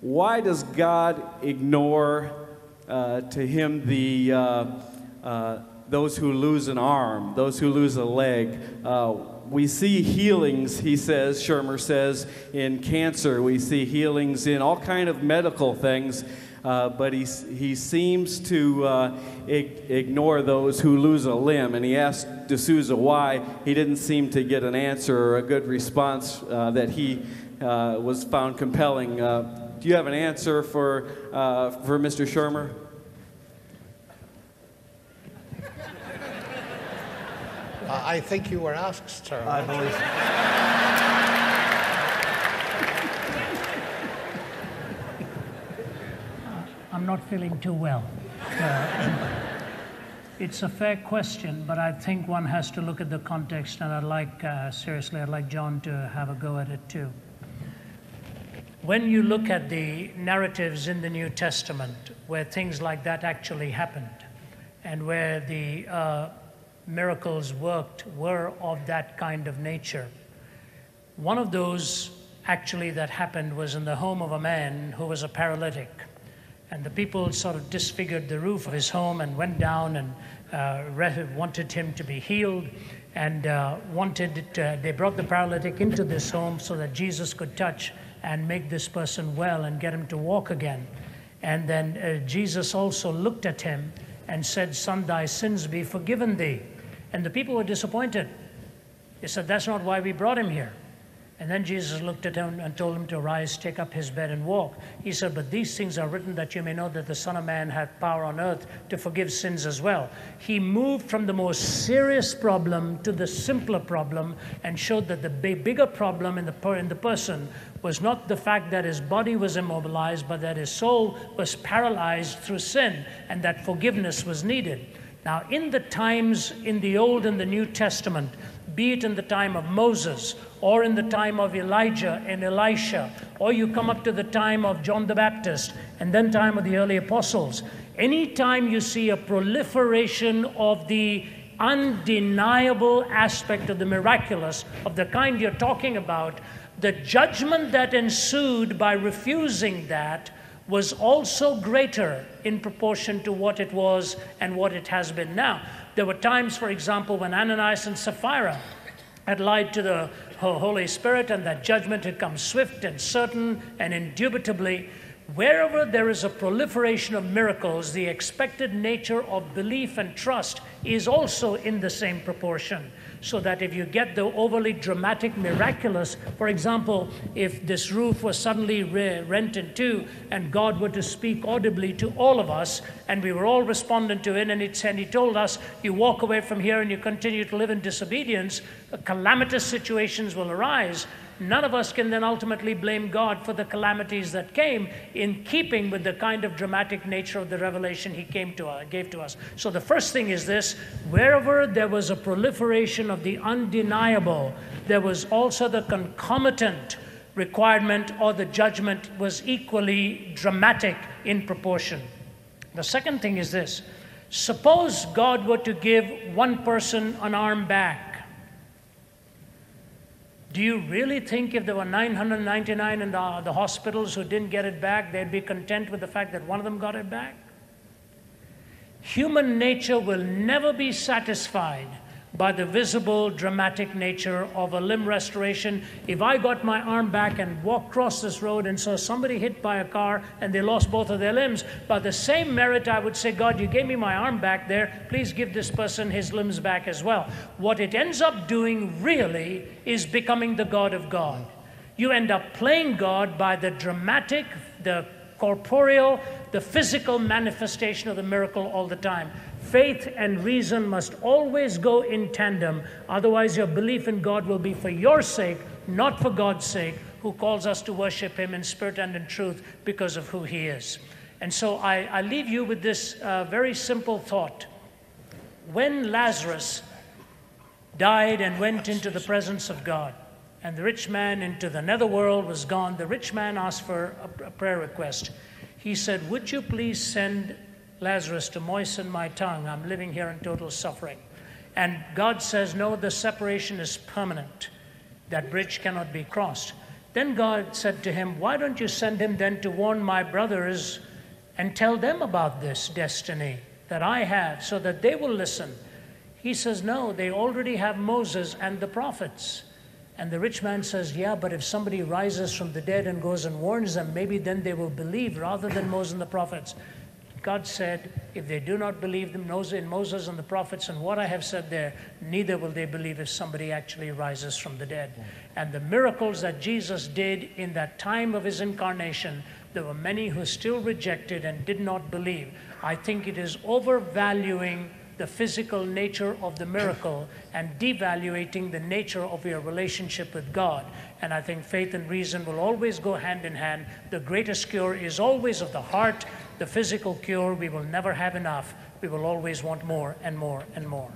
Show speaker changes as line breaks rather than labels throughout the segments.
why does God ignore to him those who lose an arm, those who lose a leg? We see healings, Shermer says, in cancer. We see healings in all kind of medical things, but he seems to ignore those who lose a limb. And he asked D'Souza why. He didn't seem to get an answer or a good response that he was found compelling. Do you have an answer for Mr. Shermer?
I think you were asked, sir.
I believe so.
I'm not feeling too well. It's a fair question, but I think one has to look at the context, and I'd like John to have a go at it too. When you look at the narratives in the New Testament where things like that actually happened, and where the miracles worked were of that kind of nature. One of those actually that happened was in the home of a man who was a paralytic. And the people sort of disfigured the roof of his home and went down and wanted him to be healed, and they brought the paralytic into this home so that Jesus could touch and make this person well and get him to walk again. And then Jesus also looked at him and said, "Son, thy sins be forgiven thee." And the people were disappointed. They said, "That's not why we brought him here." And then Jesus looked at him and told him to rise, take up his bed and walk. He said, "But these things are written that you may know that the Son of Man hath power on earth to forgive sins as well." He moved from the most serious problem to the simpler problem and showed that the bigger problem in the person was not the fact that his body was immobilized, but that his soul was paralyzed through sin, and that forgiveness was needed. Now, in the times in the Old and the New Testament, be it in the time of Moses, or in the time of Elijah and Elisha, or you come up to the time of John the Baptist, and then time of the early apostles, anytime you see a proliferation of the undeniable aspect of the miraculous, of the kind you're talking about, the judgment that ensued by refusing that was also greater in proportion to what it was and what it has been now. There were times, for example, when Ananias and Sapphira had lied to the Holy Spirit, and that judgment had come swift and certain and indubitably. Wherever there is a proliferation of miracles, the expected nature of belief and trust is also in the same proportion. So that if you get the overly dramatic miraculous, for example, if this roof was suddenly rent in two and God were to speak audibly to all of us and we were all responding to it, and he told us, you walk away from here and you continue to live in disobedience, calamitous situations will arise. None of us can then ultimately blame God for the calamities that came, in keeping with the kind of dramatic nature of the revelation he gave to us. So the first thing is this: wherever there was a proliferation of the undeniable, there was also the concomitant requirement, or the judgment was equally dramatic in proportion. The second thing is this: suppose God were to give one person an arm back. Do you really think if there were 999 in the hospitals who didn't get it back, they'd be content with the fact that one of them got it back? Human nature will never be satisfied by the visible, dramatic nature of a limb restoration. If I got my arm back and walked across this road and saw somebody hit by a car and they lost both of their limbs, by the same merit I would say, God, you gave me my arm back there, please give this person his limbs back as well. What it ends up doing really is becoming the God of God. You end up playing God by the dramatic, the corporeal, the physical manifestation of the miracle all the time. Faith and reason must always go in tandem. Otherwise, your belief in God will be for your sake, not for God's sake, who calls us to worship him in spirit and in truth because of who he is. And so I leave you with this very simple thought. When Lazarus died and went into the presence of God, and the rich man into the netherworld was gone, the rich man asked for a prayer request. He said, would you please send Lazarus to moisten my tongue? I'm living here in total suffering. And God says, no, the separation is permanent. That bridge cannot be crossed. Then God said to him, why don't you send him then to warn my brothers and tell them about this destiny that I have so that they will listen? He says, no, they already have Moses and the prophets. And the rich man says, yeah, but if somebody rises from the dead and goes and warns them, maybe then they will believe rather than Moses and the prophets. God said, if they do not believe in Moses and the prophets and what I have said there, neither will they believe if somebody actually rises from the dead. And the miracles that Jesus did in that time of his incarnation, there were many who still rejected and did not believe. I think it is overvaluing the physical nature of the miracle and devaluating the nature of your relationship with God. And I think faith and reason will always go hand in hand. The greatest cure is always of the heart. The physical cure, we will never have enough. We will always want more and more and more.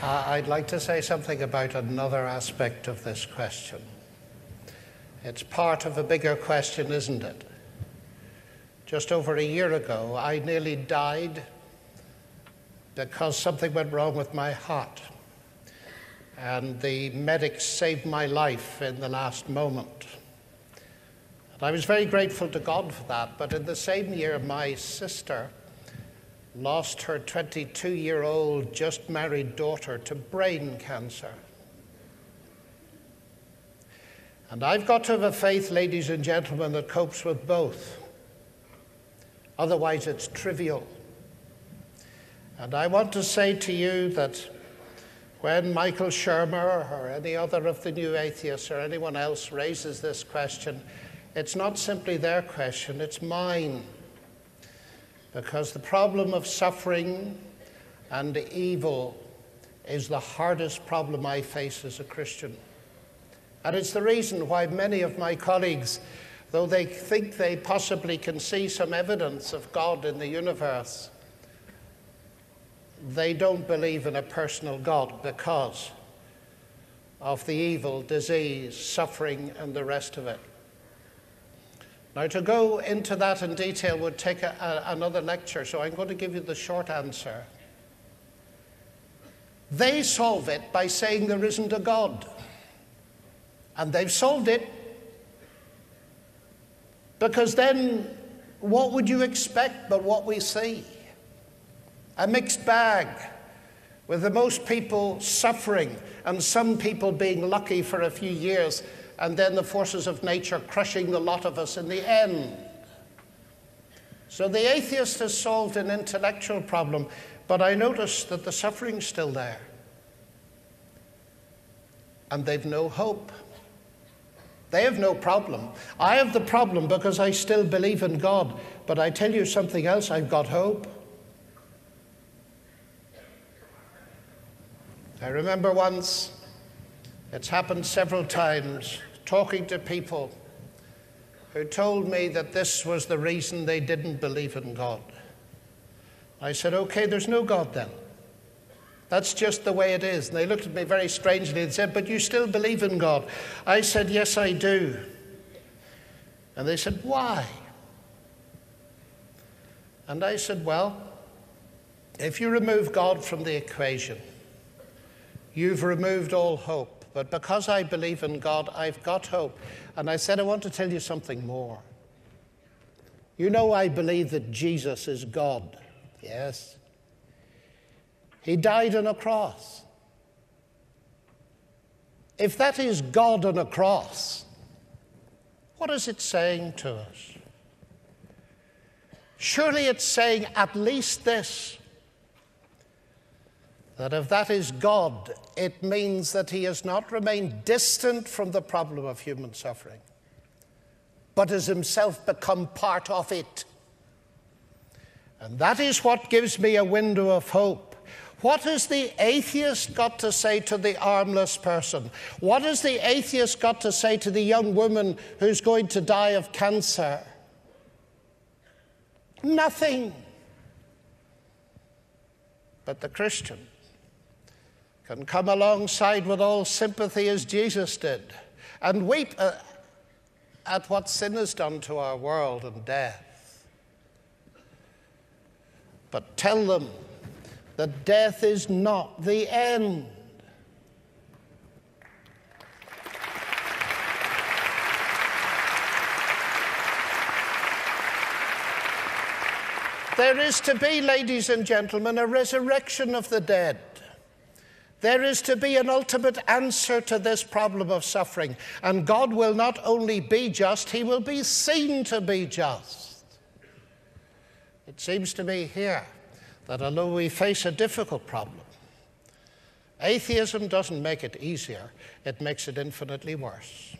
I'd like to say something about another aspect of this question. It's part of a bigger question, isn't it? Just over a year ago, I nearly died because something went wrong with my heart. And the medics saved my life in the last moment. And I was very grateful to God for that. But in the same year, my sister lost her 22-year-old just married daughter to brain cancer. And I've got to have a faith, ladies and gentlemen, that copes with both. Otherwise, it's trivial. And I want to say to you that when Michael Shermer or any other of the new atheists or anyone else raises this question, it's not simply their question, it's mine. Because the problem of suffering and evil is the hardest problem I face as a Christian. And it's the reason why many of my colleagues, though they think they possibly can see some evidence of God in the universe, they don't believe in a personal God because of the evil, disease, suffering, and the rest of it. Now, to go into that in detail would take another lecture, so I'm going to give you the short answer. They solve it by saying there isn't a God. And they've solved it. Because then, what would you expect but what we see? A mixed bag, with the most people suffering and some people being lucky for a few years, and then the forces of nature crushing the lot of us in the end. So the atheist has solved an intellectual problem, but I notice that the suffering's still there. And they've no hope. They have no problem. I have the problem because I still believe in God. But I tell you something else, I've got hope. I remember once, it's happened several times, talking to people who told me that this was the reason they didn't believe in God. I said, okay, there's no God then. That's just the way it is. And they looked at me very strangely and said, but you still believe in God? I said, yes, I do. And they said, why? And I said, well, if you remove God from the equation, you've removed all hope. But because I believe in God, I've got hope. And I said, I want to tell you something more. You know, I believe that Jesus is God. Yes. He died on a cross. If that is God on a cross, what is it saying to us? Surely it's saying at least this, that if that is God, it means that he has not remained distant from the problem of human suffering, but has himself become part of it. And that is what gives me a window of hope. What has the atheist got to say to the armless person? What has the atheist got to say to the young woman who's going to die of cancer? Nothing. But the Christian can come alongside with all sympathy as Jesus did and weep at what sin has done to our world and death. But tell them that death is not the end. There is to be, ladies and gentlemen, a resurrection of the dead. There is to be an ultimate answer to this problem of suffering. And God will not only be just, he will be seen to be just. It seems to me here that although we face a difficult problem, atheism doesn't make it easier, it makes it infinitely worse.